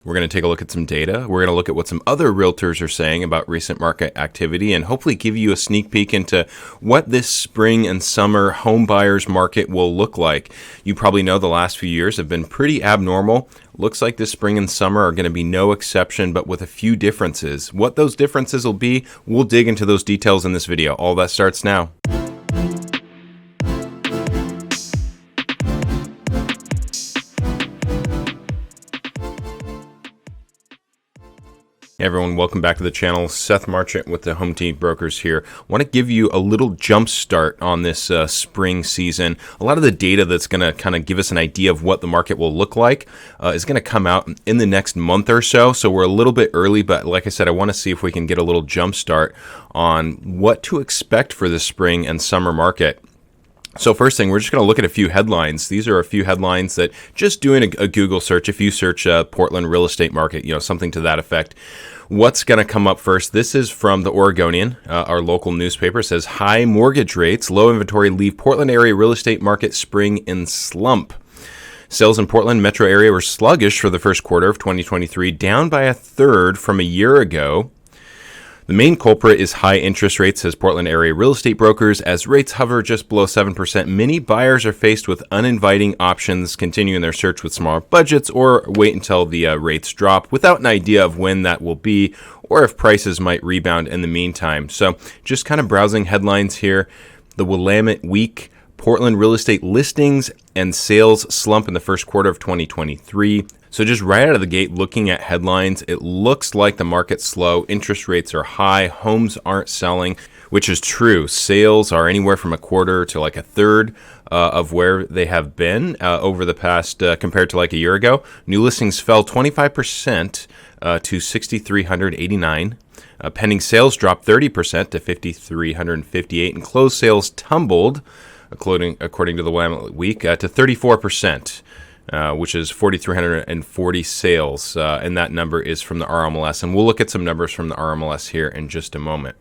We're going to take a look at some data. We're going to look at what some other realtors are saying about recent market activity and hopefully give you a sneak peek into what this spring and summer home buyers market will look like. You probably know the last few years have been pretty abnormal. Looks like this spring and summer are going to be no exception, but with a few differences. What those differences will be, we'll dig into those details in this video. All that starts now. Hey everyone, welcome back to the channel. Seth Marchant with the Home Team Brokers here. I want to give you a little jump start on this spring season. A lot of the data that's going to kind of give us an idea of what the market will look like is going to come out in the next month or so. So we're a little bit early, but like I said, I want to see if we can get a little jump start on what to expect for the spring and summer market. So first thing, we're just going to look at a few headlines. These are a few headlines that just doing a Google search, if you search Portland real estate market, something to that effect, what's going to come up first? This is from the Oregonian, our local newspaper. It says, high mortgage rates, low inventory leave Portland area real estate market spring in slump. Sales in Portland metro area were sluggish for the first quarter of 2023, down by a third from a year ago. The main culprit is high interest rates, says Portland area real estate brokers. As rates hover just below 7%, many buyers are faced with uninviting options, continuing their search with smaller budgets or wait until the rates drop without an idea of when that will be or if prices might rebound in the meantime. So just kind of browsing headlines here. The Willamette Week, Portland real estate listings and sales slump in the first quarter of 2023. So just right out of the gate, looking at headlines, it looks like the market's slow, interest rates are high, homes aren't selling, which is true. Sales are anywhere from a quarter to like a third of where they have been over the past, compared to like a year ago. New listings fell 25% to 6,389. Pending sales dropped 30% to 5,358, and closed sales tumbled, according to the Willamette Week, to 34%. Which is 4,340 sales, and that number is from the RMLS. And we'll look at some numbers from the RMLS here in just a moment.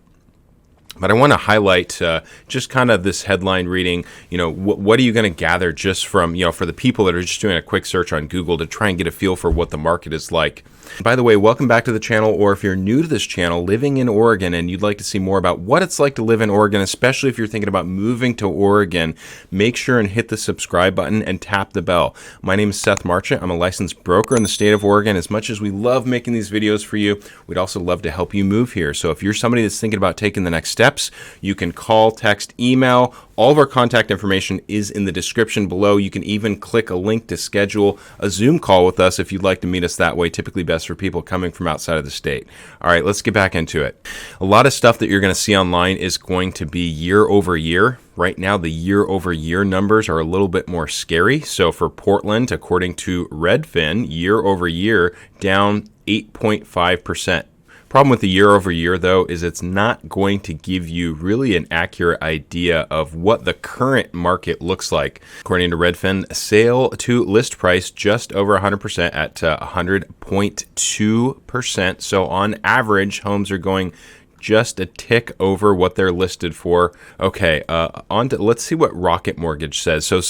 But I want to highlight just kind of this headline reading. What are you going to gather just from, for the people that are just doing a quick search on Google to try and get a feel for what the market is like. By the way, welcome back to the channel, or if you're new to this channel, living in Oregon, and you'd like to see more about what it's like to live in Oregon, especially if you're thinking about moving to Oregon, make sure and hit the subscribe button and tap the bell. My name is Seth Marchant. I'm a licensed broker in the state of Oregon. As much as we love making these videos for you, we'd also love to help you move here. So if you're somebody that's thinking about taking the next steps, you can call, text, email. All of our contact information is in the description below. You can even click a link to schedule a Zoom call with us if you'd like to meet us that way, typically best for people coming from outside of the state. All right, let's get back into it. A lot of stuff that you're going to see online is going to be year over year. Right now, the year over year numbers are a little bit more scary. So for Portland, according to Redfin, year over year, down 8.5%. Problem with the year over year, though, is it's not going to give you really an accurate idea of what the current market looks like. According to Redfin, sale to list price just over 100% at 100.2%. So on average, homes are going just a tick over what they're listed for. Okay, let's see what Rocket Mortgage says. So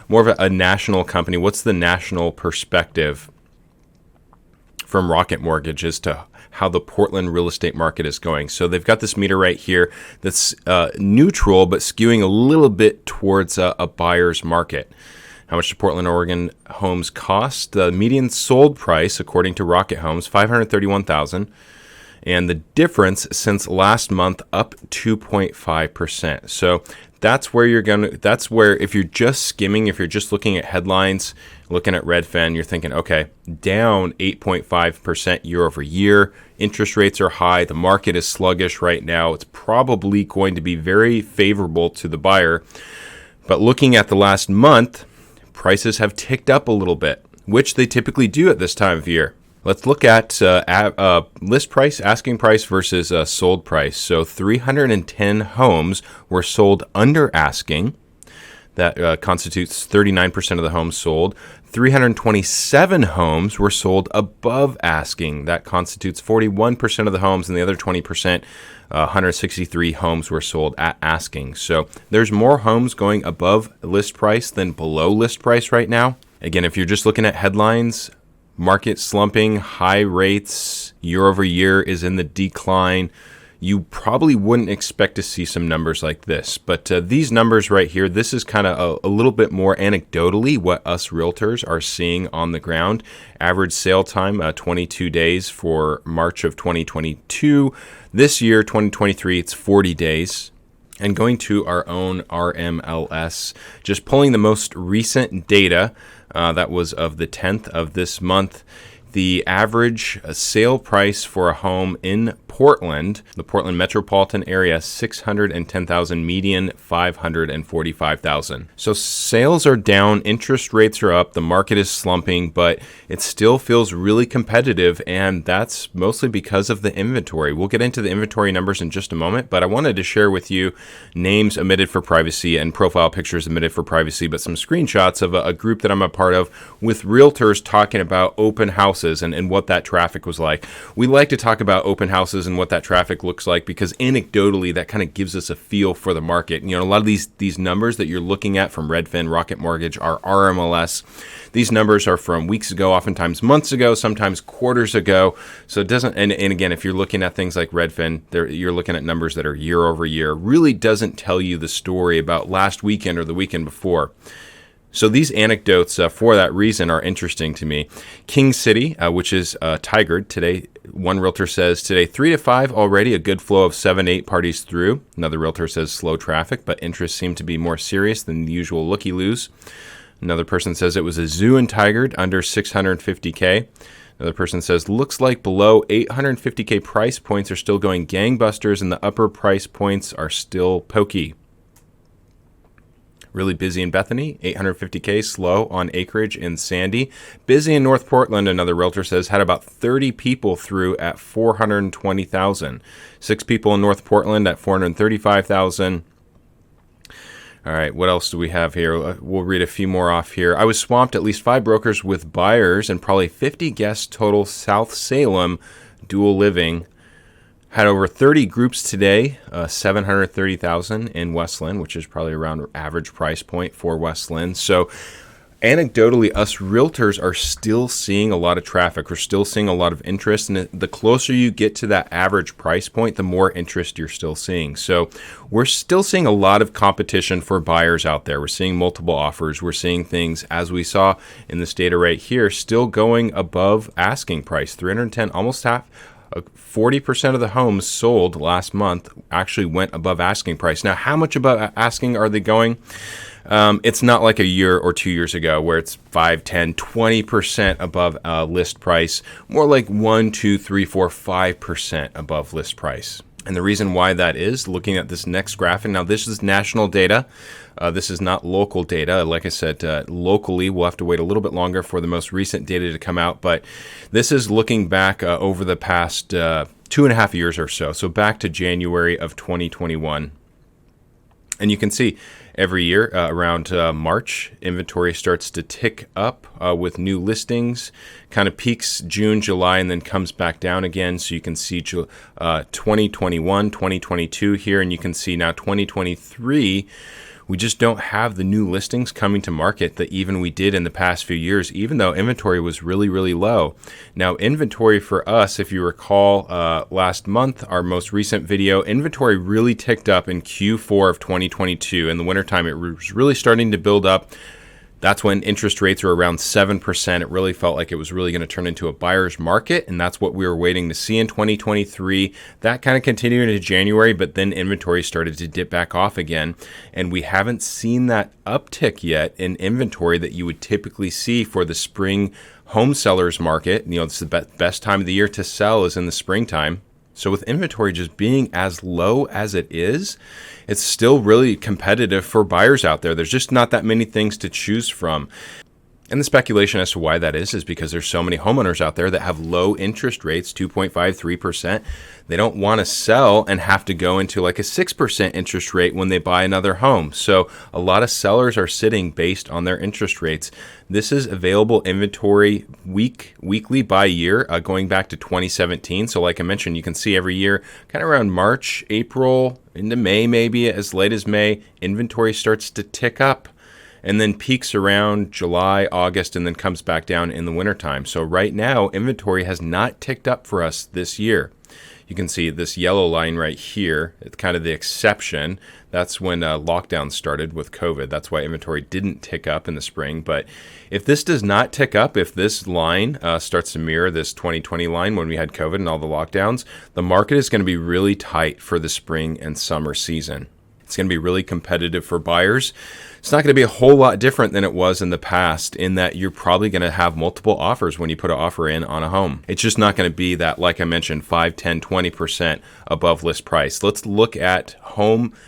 more of a national company. What's the national perspective from Rocket Mortgage as to how the Portland real estate market is going? So they've got this meter right here that's neutral, but skewing a little bit towards a buyer's market. How much do Portland, Oregon homes cost? The median sold price, according to Rocket Homes, $531,000. And the difference since last month up 2.5%. So that's where if you're just skimming, if you're just looking at headlines, looking at Redfin, you're thinking, okay, down 8.5% year over year. Interest rates are high. The market is sluggish right now. It's probably going to be very favorable to the buyer. But looking at the last month, prices have ticked up a little bit, which they typically do at this time of year. Let's look at list price, asking price versus sold price. So 310 homes were sold under asking. That constitutes 39% of the homes sold. 327 homes were sold above asking. That constitutes 41% of the homes, and the other 20%, 163 homes were sold at asking. So there's more homes going above list price than below list price right now. Again, if you're just looking at headlines, market slumping, high rates, year over year is in the decline. You probably wouldn't expect to see some numbers like this. But these numbers right here, this is kind of a little bit more anecdotally what us realtors are seeing on the ground. Average sale time, 22 days for March of 2022. This year, 2023, it's 40 days. And going to our own RMLS, just pulling the most recent data, that was of the 10th of this month. The average sale price for a home in Portland, the Portland metropolitan area, $610,000, median $545,000. So sales are down, interest rates are up, the market is slumping, but it still feels really competitive, and that's mostly because of the inventory. We'll get into the inventory numbers in just a moment, but I wanted to share with you names omitted for privacy and profile pictures omitted for privacy, but some screenshots of a group that I'm a part of with realtors talking about open houses and what that traffic was like. We like to talk about open houses and what that traffic looks like because anecdotally that kind of gives us a feel for the market. You know, a lot of these numbers that you're looking at from Redfin, Rocket Mortgage, are RMLS. These numbers are from weeks ago, oftentimes months ago, sometimes quarters ago. So it doesn't, and again, if you're looking at things like Redfin, you're looking at numbers that are year over year, really doesn't tell you the story about last weekend or the weekend before. So these anecdotes, for that reason, are interesting to me. King City, which is Tigard today, one realtor says today 3 to 5 already, a good flow of 7-8 parties through. Another realtor says slow traffic, but interests seem to be more serious than the usual looky-loos. Another person says it was a zoo in Tigard under 650K. Another person says looks like below 850K price points are still going gangbusters and the upper price points are still pokey. Really busy in Bethany, 850K, slow on acreage in Sandy. Busy in North Portland, another realtor says, had about 30 people through at 420,000. 6 people in North Portland at 435,000. All right, what else do we have here? We'll read a few more off here. I was swamped at least 5 brokers with buyers and probably 50 guests total. South Salem, dual living. Had over 30 groups today, 730,000 in Westland, which is probably around average price point for Westland. So anecdotally, us realtors are still seeing a lot of traffic. We're still seeing a lot of interest. And the closer you get to that average price point, the more interest you're still seeing. So we're still seeing a lot of competition for buyers out there. We're seeing multiple offers. We're seeing things, as we saw in this data right here, still going above asking price. 310, almost half. 40% of the homes sold last month actually went above asking price. Now, how much above asking are they going? It's not like a year or 2 years ago where it's 5, 10, 20% above list price. More like 1, 2, 3, 4, 5% above list price. And the reason why that is, looking at this next graphic, now this is national data. This is not local data. Like I said, locally, we'll have to wait a little bit longer for the most recent data to come out. But this is looking back over the past 2.5 years or so. So back to January of 2021. And you can see every year around March, inventory starts to tick up with new listings, kind of peaks June, July, and then comes back down again. So you can see 2021, 2022 here, and you can see now 2023. We just don't have the new listings coming to market that even we did in the past few years, even though inventory was really, really low. Now, inventory for us, if you recall last month, our most recent video, inventory really ticked up in Q4 of 2022. In the wintertime, it was really starting to build up. That's when interest rates were around 7%. It really felt like it was really going to turn into a buyer's market, and that's what we were waiting to see in 2023. That kind of continued into January, but then inventory started to dip back off again, and we haven't seen that uptick yet in inventory that you would typically see for the spring home sellers market. You know, it's the best time of the year to sell is in the springtime. So with inventory just being as low as it is, it's still really competitive for buyers out there. There's just not that many things to choose from. And the speculation as to why that is because there's so many homeowners out there that have low interest rates, 2.5, 3%. They don't want to sell and have to go into like a 6% interest rate when they buy another home. So a lot of sellers are sitting based on their interest rates. This is available inventory weekly by year, going back to 2017. So like I mentioned, you can see every year, kind of around March, April, into May, maybe as late as May, inventory starts to tick up. and then peaks around July, August, and then comes back down in the wintertime. So right now, inventory has not ticked up for us this year. You can see this yellow line right here. It's kind of the exception. That's when lockdown started with COVID. That's why inventory didn't tick up in the spring. But if this does not tick up, if this line starts to mirror this 2020 line when we had COVID and all the lockdowns, the market is going to be really tight for the spring and summer season. It's going to be really competitive for buyers. It's not going to be a whole lot different than it was in the past, in that you're probably going to have multiple offers when you put an offer in on a home. It's just not going to be that, like I mentioned, 5, 10, 20% above list price. Let's look at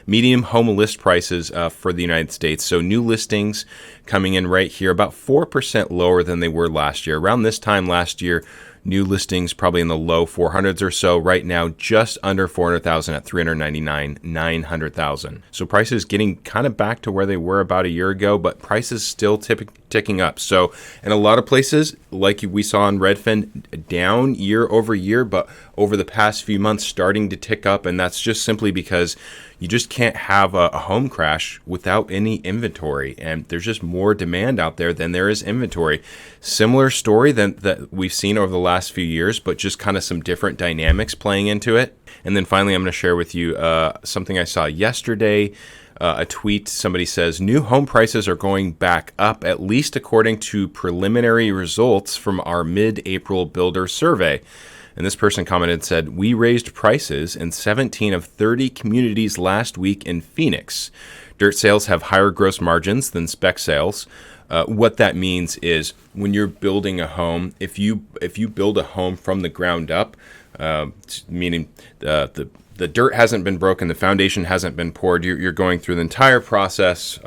medium home list prices for the United States. So new listings coming in right here, about 4% lower than they were last year. Around this time last year, new listings probably in the low 400s or so. Right now, just under 400,000 at 399, 900,000. So prices getting kind of back to where they were about a year ago, but prices still ticking up. So in a lot of places, like we saw in Redfin, down year over year, but over the past few months starting to tick up. And that's just simply because you just can't have a home crash without any inventory. And there's just more demand out there than there is inventory. Similar story that we've seen over the last few years, but just kind of some different dynamics playing into it. And then finally, I'm going to share with you something I saw yesterday. A tweet, somebody says, new home prices are going back up, at least according to preliminary results from our mid-April builder survey. And this person commented, said, we raised prices in 17 of 30 communities last week in Phoenix. Dirt sales have higher gross margins than spec sales. What that means is when you're building a home, if you build a home from the ground up, meaning the dirt hasn't been broken, the foundation hasn't been poured, you're going through the entire process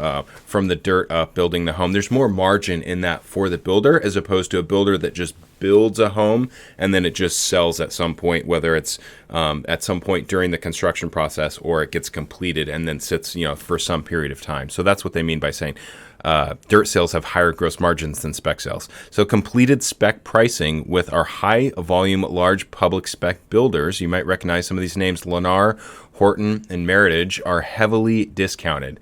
from the dirt up, building the home. There's more margin in that for the builder as opposed to a builder that just builds a home and then it just sells at some point, whether it's at some point during the construction process or it gets completed and then sits for some period of time. So that's what they mean by saying dirt sales have higher gross margins than spec sales. So completed spec pricing with our high volume, large public spec builders, you might recognize some of these names, Lennar, Horton, and Meritage, are heavily discounted.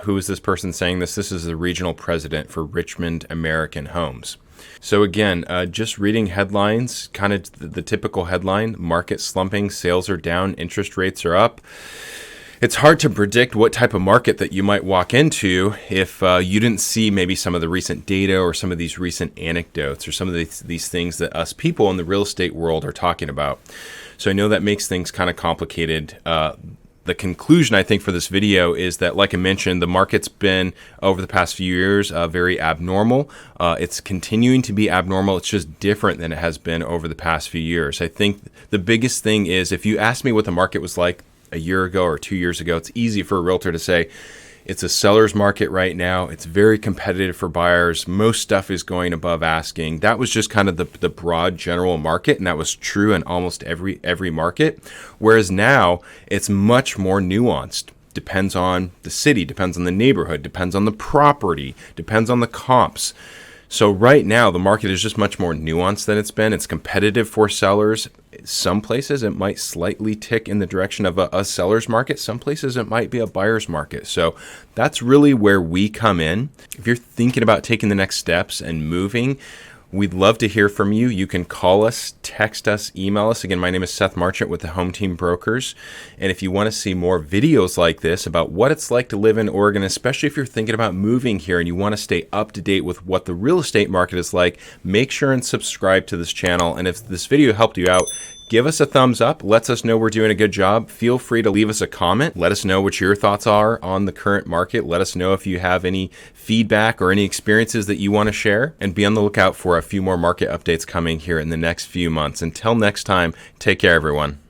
Who is this person saying this? This is the regional president for Richmond American Homes. So again, just reading headlines, kind of the typical headline, market slumping, sales are down, interest rates are up. It's hard to predict what type of market that you might walk into if you didn't see maybe some of the recent data or some of these recent anecdotes or some of these things that us people in the real estate world are talking about. So I know that makes things kind of complicated. The conclusion, I think, for this video is that, like I mentioned, the market's been, over the past few years, very abnormal. It's continuing to be abnormal. It's just different than it has been over the past few years. I think the biggest thing is, if you asked me what the market was like a year ago or 2 years ago, it's easy for a realtor to say, it's a seller's market right now. It's very competitive for buyers. Most stuff is going above asking. That was just kind of the broad general market, and that was true in almost every market. Whereas now it's much more nuanced. Depends on the city, depends on the neighborhood, depends on the property, depends on the comps. So right now, the market is just much more nuanced than it's been. It's competitive for sellers. Some places it might slightly tick in the direction of a seller's market. Some places it might be a buyer's market. So that's really where we come in. If you're thinking about taking the next steps and moving, we'd love to hear from you. You can call us, text us, email us. Again, my name is Seth Marchant with the Home Team Brokers. And if you want to see more videos like this about what it's like to live in Oregon, especially if you're thinking about moving here and you want to stay up to date with what the real estate market is like, make sure and subscribe to this channel. And if this video helped you out, give us a thumbs up, lets us know we're doing a good job. Feel free to leave us a comment. Let us know what your thoughts are on the current market. Let us know if you have any feedback or any experiences that you want to share. And be on the lookout for a few more market updates coming here in the next few months. Until next time, take care, everyone.